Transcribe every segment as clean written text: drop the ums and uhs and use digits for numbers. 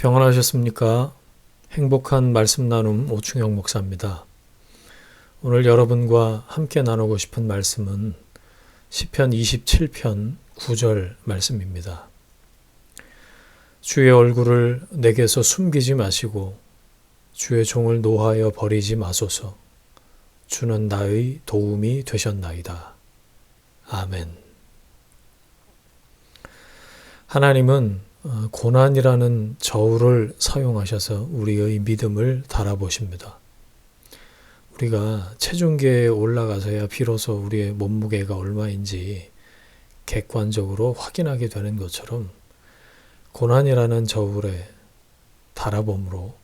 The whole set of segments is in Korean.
평안하셨습니까? 행복한 말씀 나눔 오충영 목사입니다. 오늘 여러분과 함께 나누고 싶은 말씀은 시편 27편 9절 말씀입니다. 주의 얼굴을 내게서 숨기지 마시고 주의 종을 노하여 버리지 마소서. 주는 나의 도움이 되셨나이다. 아멘. 하나님은 고난이라는 저울을 사용하셔서 우리의 믿음을 달아보십니다. 우리가 체중계에 올라가서야 비로소 우리의 몸무게가 얼마인지 객관적으로 확인하게 되는 것처럼 고난이라는 저울에 달아봄으로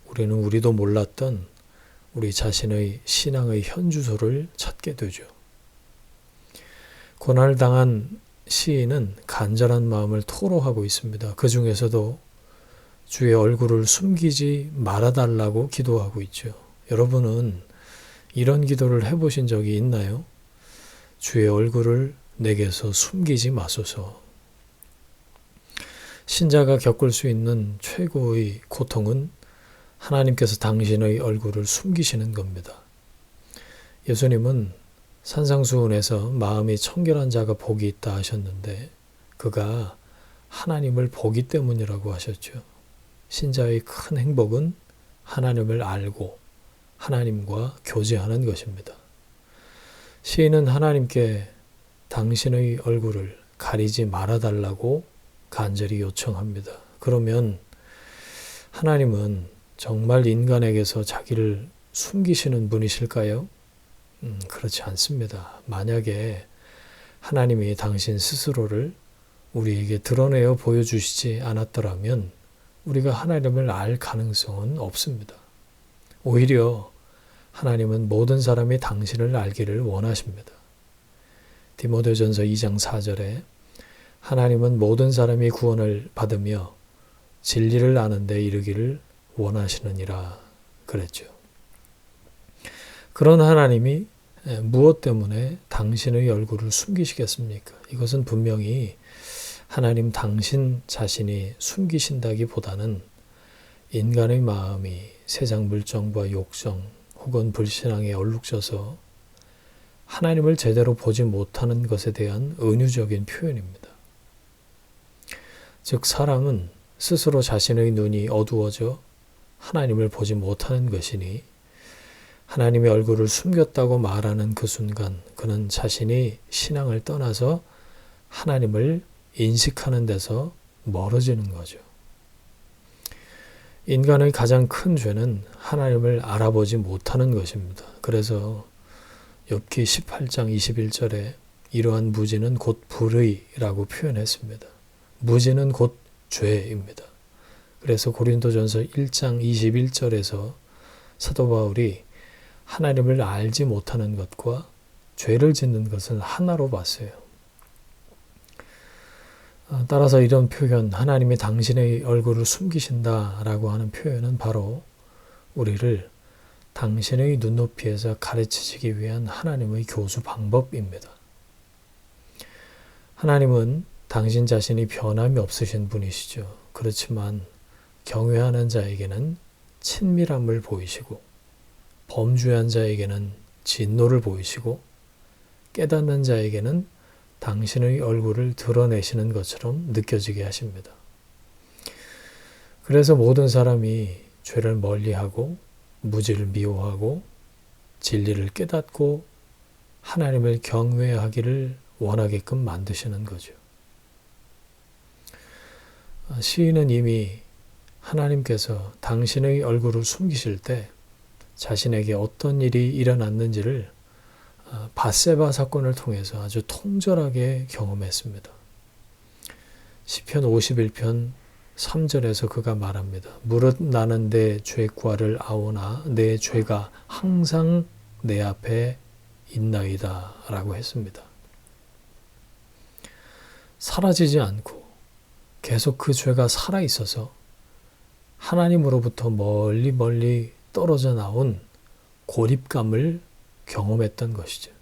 우리는 우리도 몰랐던 우리 자신의 신앙의 현주소를 찾게 되죠. 고난을 당한 시인은 간절한 마음을 토로하고 있습니다. 그 중에서도 주의 얼굴을 숨기지 말아달라고 기도하고 있죠. 여러분은 이런 기도를 해보신 적이 있나요? 주의 얼굴을 내게서 숨기지 마소서. 신자가 겪을 수 있는 최고의 고통은 하나님께서 당신의 얼굴을 숨기시는 겁니다. 예수님은 산상수훈에서 마음이 청결한 자가 복이 있다 하셨는데 그가 하나님을 보기 때문이라고 하셨죠. 신자의 큰 행복은 하나님을 알고 하나님과 교제하는 것입니다. 시인은 하나님께 당신의 얼굴을 가리지 말아달라고 간절히 요청합니다. 그러면 하나님은 정말 인간에게서 자기를 숨기시는 분이실까요? 그렇지 않습니다. 만약에 하나님이 당신 스스로를 우리에게 드러내어 보여주시지 않았더라면 우리가 하나님을 알 가능성은 없습니다. 오히려 하나님은 모든 사람이 당신을 알기를 원하십니다. 디모데전서 2장 4절에 하나님은 모든 사람이 구원을 받으며 진리를 아는 데 이르기를 원하시느니라 그랬죠. 그런 하나님이 무엇 때문에 당신의 얼굴을 숨기시겠습니까? 이것은 분명히 하나님 당신 자신이 숨기신다기보다는 인간의 마음이 세상 물정과 욕정 혹은 불신앙에 얼룩져서 하나님을 제대로 보지 못하는 것에 대한 은유적인 표현입니다. 즉 사람은 스스로 자신의 눈이 어두워져 하나님을 보지 못하는 것이니 하나님의 얼굴을 숨겼다고 말하는 그 순간 그는 자신이 신앙을 떠나서 하나님을 인식하는 데서 멀어지는 거죠. 인간의 가장 큰 죄는 하나님을 알아보지 못하는 것입니다. 그래서 욥기 18장 21절에 이러한 무지는 곧 불의라고 표현했습니다. 무지는 곧 죄입니다. 그래서 고린도전서 1장 21절에서 사도 바울이 하나님을 알지 못하는 것과 죄를 짓는 것을 하나로 봤어요. 따라서 이런 표현, 하나님이 당신의 얼굴을 숨기신다라고 하는 표현은 바로 우리를 당신의 눈높이에서 가르치시기 위한 하나님의 교수 방법입니다. 하나님은 당신 자신이 변함이 없으신 분이시죠. 그렇지만 경외하는 자에게는 친밀함을 보이시고 범죄한 자에게는 진노를 보이시고 깨닫는 자에게는 당신의 얼굴을 드러내시는 것처럼 느껴지게 하십니다. 그래서 모든 사람이 죄를 멀리하고 무지를 미워하고 진리를 깨닫고 하나님을 경외하기를 원하게끔 만드시는 거죠. 시인은 이미 하나님께서 당신의 얼굴을 숨기실 때 자신에게 어떤 일이 일어났는지를 밧세바 사건을 통해서 아주 통절하게 경험했습니다. 시편 51편 3절에서 그가 말합니다. 무릇 나는 내 죄과를 아오나 내 죄가 항상 내 앞에 있나이다 라고 했습니다. 사라지지 않고 계속 그 죄가 살아있어서 하나님으로부터 멀리 떨어져 나온 고립감을 경험했던 것이죠.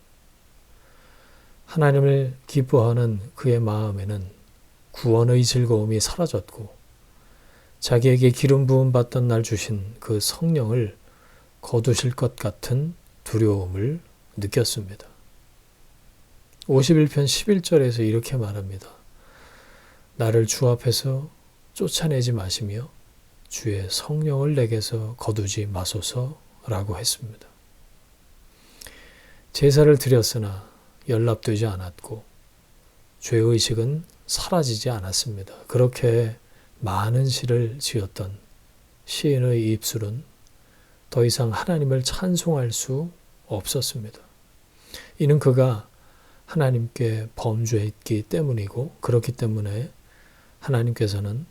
하나님을 기뻐하는 그의 마음에는 구원의 즐거움이 사라졌고 자기에게 기름 부음 받던 날 주신 그 성령을 거두실 것 같은 두려움을 느꼈습니다. 51편 11절에서 이렇게 말합니다. 나를 주 앞에서 쫓아내지 마시며 주의 성령을 내게서 거두지 마소서라고 했습니다. 제사를 드렸으나 연락되지 않았고 죄의식은 사라지지 않았습니다. 그렇게 많은 시를 지었던 시인의 입술은 더 이상 하나님을 찬송할 수 없었습니다. 이는 그가 하나님께 범죄했기 때문이고 그렇기 때문에 하나님께서는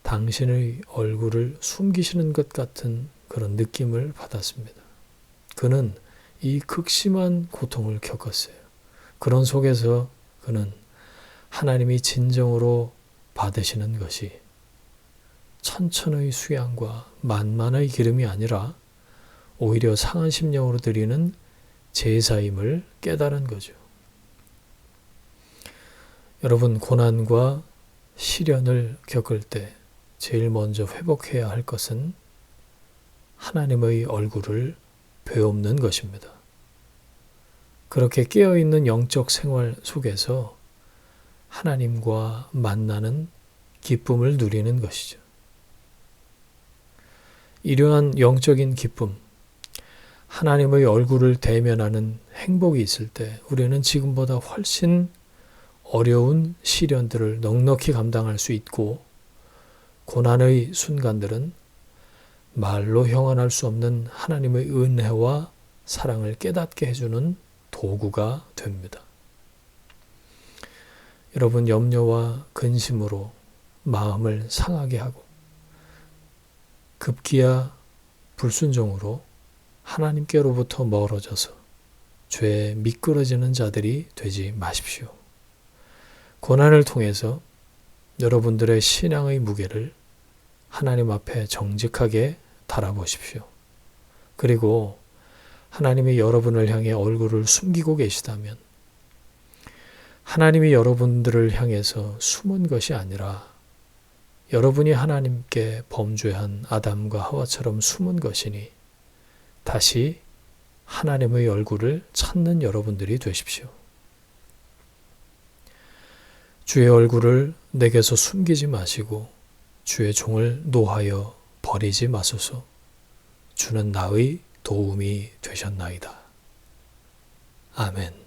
당신의 얼굴을 숨기시는 것 같은 그런 느낌을 받았습니다. 그는 이 극심한 고통을 겪었어요. 그런 속에서 그는 하나님이 진정으로 받으시는 것이 천천의 수양과 만만의 기름이 아니라 오히려 상한 심령으로 드리는 제사임을 깨달은 거죠. 여러분, 고난과 시련을 겪을 때 제일 먼저 회복해야 할 것은 하나님의 얼굴을 베옵는 것입니다. 그렇게 깨어있는 영적 생활 속에서 하나님과 만나는 기쁨을 누리는 것이죠. 이러한 영적인 기쁨, 하나님의 얼굴을 대면하는 행복이 있을 때 우리는 지금보다 훨씬 어려운 시련들을 넉넉히 감당할 수 있고 고난의 순간들은 말로 형언할 수 없는 하나님의 은혜와 사랑을 깨닫게 해주는 도구가 됩니다. 여러분, 염려와 근심으로 마음을 상하게 하고 급기야 불순종으로 하나님께로부터 멀어져서 죄에 미끄러지는 자들이 되지 마십시오. 고난을 통해서 여러분들의 신앙의 무게를 하나님 앞에 정직하게 달아보십시오. 그리고 하나님이 여러분을 향해 얼굴을 숨기고 계시다면 하나님이 여러분들을 향해서 숨은 것이 아니라 여러분이 하나님께 범죄한 아담과 하와처럼 숨은 것이니 다시 하나님의 얼굴을 찾는 여러분들이 되십시오. 주의 얼굴을 내게서 숨기지 마시고 주의 종을 노하여 버리지 마소서. 주는 나의 도움이 되셨나이다. 아멘.